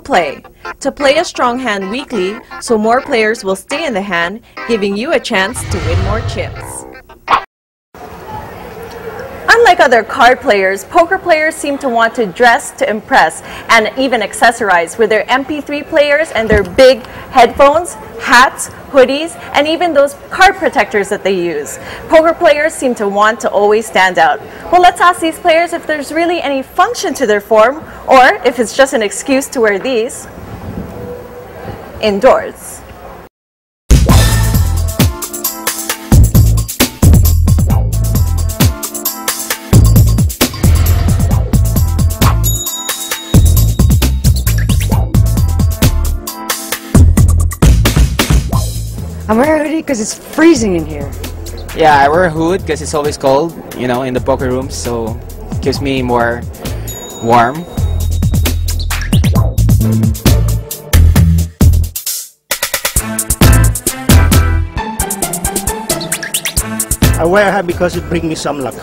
play. To play a strong hand weekly, so more players will stay in the hand, giving you a chance to win more chips. Unlike other card players, poker players seem to want to dress to impress and even accessorize with their MP3 players and their big headphones, hats, hoodies, and even those card protectors that they use. Poker players seem to want to always stand out. Well, let's ask these players if there's really any function to their form or if it's just an excuse to wear these indoors. I'm wearing a hoodie because it's freezing in here. Yeah, I wear a hood because it's always cold, you know, in the poker room, so it keeps me more warm. I wear a hat because it brings me some luck.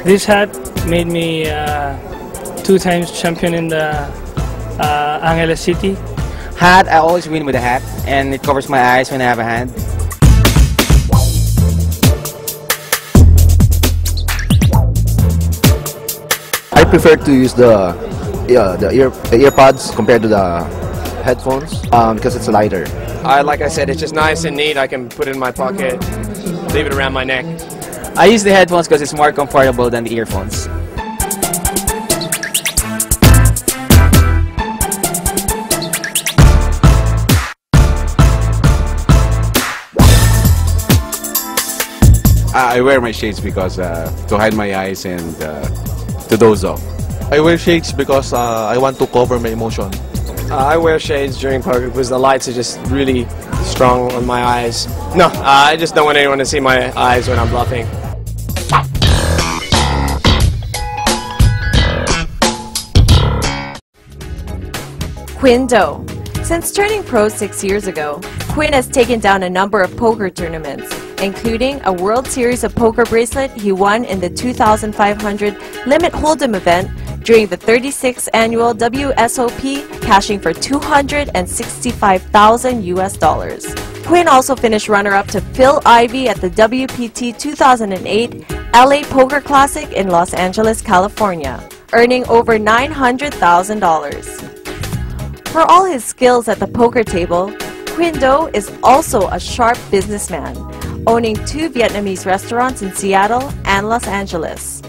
This hat made me 2 times champion in the Angeles City. Hat, I always win with a hat, and it covers my eyes when I have a hand. I prefer to use the earpods compared to the headphones because it's lighter. Like I said, it's just nice and neat. I can put it in my pocket, leave it around my neck. I use the headphones because it's more comfortable than the earphones. I wear my shades because to hide my eyes and to doze off. I wear shades because I want to cover my emotion. I wear shades during poker because the lights are just really strong on my eyes. No, I just don't want anyone to see my eyes when I'm bluffing. Quinn Do. Since turning pro 6 years ago, Quinn has taken down a number of poker tournaments, including a World Series of Poker bracelet he won in the 2,500 Limit Hold'em event during the 36th annual WSOP, cashing for $265,000 US. Quinn also finished runner-up to Phil Ivey at the WPT 2008 LA Poker Classic in Los Angeles, California, earning over $900,000. For all his skills at the poker table, Quinn Do is also a sharp businessman, owning 2 Vietnamese restaurants in Seattle and Los Angeles.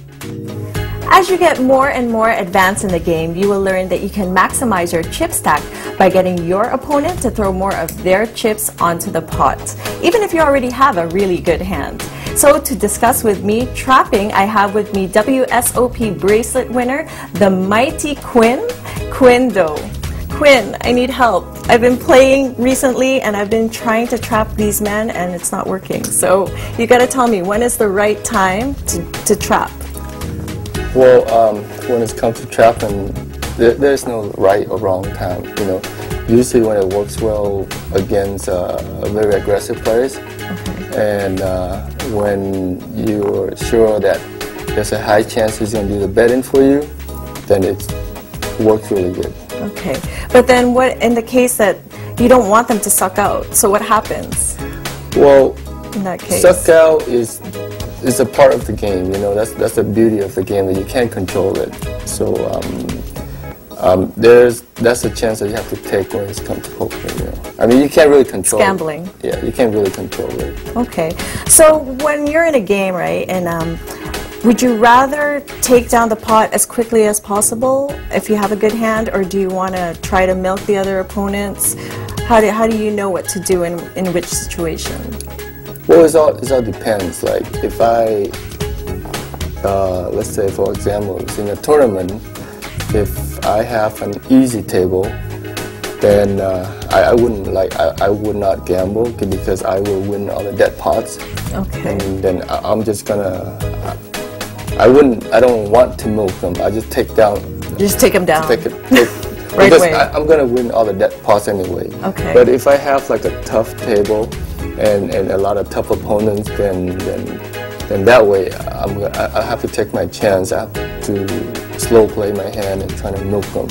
As you get more and more advanced in the game, you will learn that you can maximize your chip stack by getting your opponent to throw more of their chips onto the pot, even if you already have a really good hand. So to discuss with me trapping, I have with me WSOP bracelet winner, the mighty Quinn Do. Quinn, I need help. I've been playing recently and I've been trying to trap these men and it's not working. So you gotta tell me, when is the right time to trap? Well, when it comes to trapping, there's no right or wrong time, you know. Usually when it works well against very aggressive players, and when you're sure that there's a high chance he's going to do the betting for you, then it works really good. Okay, but then what in the case that you don't want them to suck out? So what happens? Well, in that case, suck out is a part of the game. You know, that's the beauty of the game, that you can't control it. So that's a chance that you have to take when it comes to poker. You know, I mean, you can't really control. It's gambling. Yeah, you can't really control it. Okay, so when you're in a game, right, and would you rather take down the pot as quickly as possible if you have a good hand, or do you want to try to milk the other opponents? How do you know what to do in which situation? Well, it all depends. Like if I, let's say for example, in a tournament, if I have an easy table, then I would not gamble because I will win all the dead pots. Okay. And then I'm just gonna. I don't want to milk them. I just take down. Just take them down. Right because away. I'm gonna win all the dead pots anyway. Okay. But if I have like a tough table and a lot of tough opponents, then that way I have to take my chance. I have to slow play my hand and try to milk them.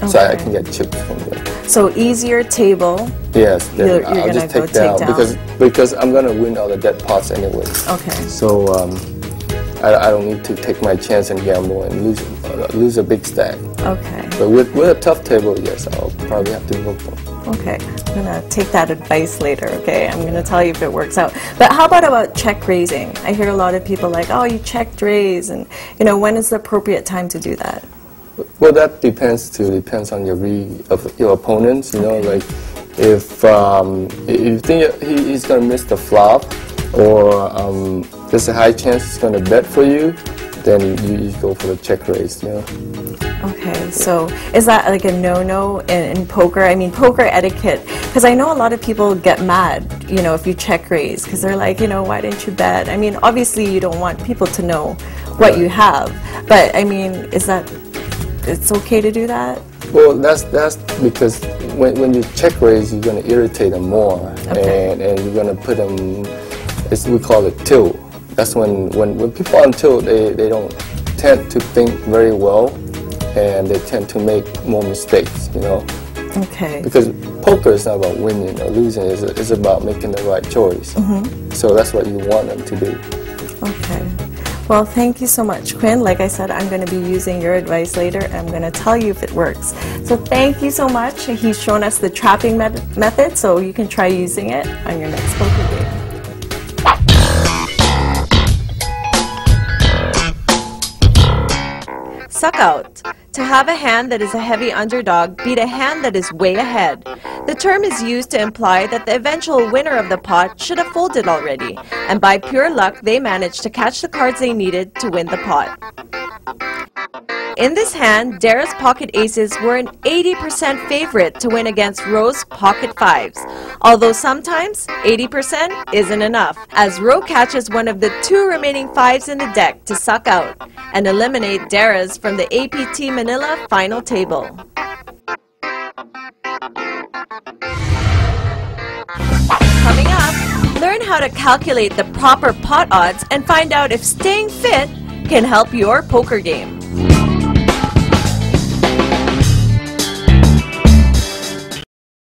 so I can get chips from there. So easier table. Yes, then You're I'll gonna just go take down, take down. because I'm gonna win all the dead pots anyway. Okay. So I don't need to take my chance and gamble and lose a big stack. Okay. But with a tough table, yes, I'll probably have to milk them. Okay, I'm gonna take that advice later, okay? I'm gonna tell you if it works out. But how about check raising? I hear a lot of people like, oh, you checked raise, and when is the appropriate time to do that? Well, that depends on your your opponents. Like if you think he's gonna miss the flop, or there's a high chance he's gonna bet for you, then you go for the check raise. Okay, so is that like a no-no in poker? I mean, poker etiquette, because I know a lot of people get mad, if you check raise, because they're like, why didn't you bet? I mean, obviously you don't want people to know what you have, but I mean, it's okay to do that? Well, that's because when you check raise, you're going to irritate them more, and you're going to put them, we call it tilt. That's when people on tilt, they don't tend to think very well, and they tend to make more mistakes, Okay. Because poker is not about winning or losing, it's about making the right choice. So that's what you want them to do. Okay. Well, thank you so much, Quinn. Like I said, I'm going to be using your advice later, and I'm going to tell you if it works. So thank you so much. He's shown us the trapping method, so you can try using it on your next poker game. Suck out. To have a hand that is a heavy underdog beat a hand that is way ahead. The term is used to imply that the eventual winner of the pot should have folded already, and by pure luck they managed to catch the cards they needed to win the pot. In this hand, Dara's pocket aces were an 80% favorite to win against Ro's pocket fives, although sometimes 80% isn't enough, as Ro catches one of the two remaining fives in the deck to suck out and eliminate Dara's from the APT Manila final table. Coming up, learn how to calculate the proper pot odds and find out if staying fit can help your poker game.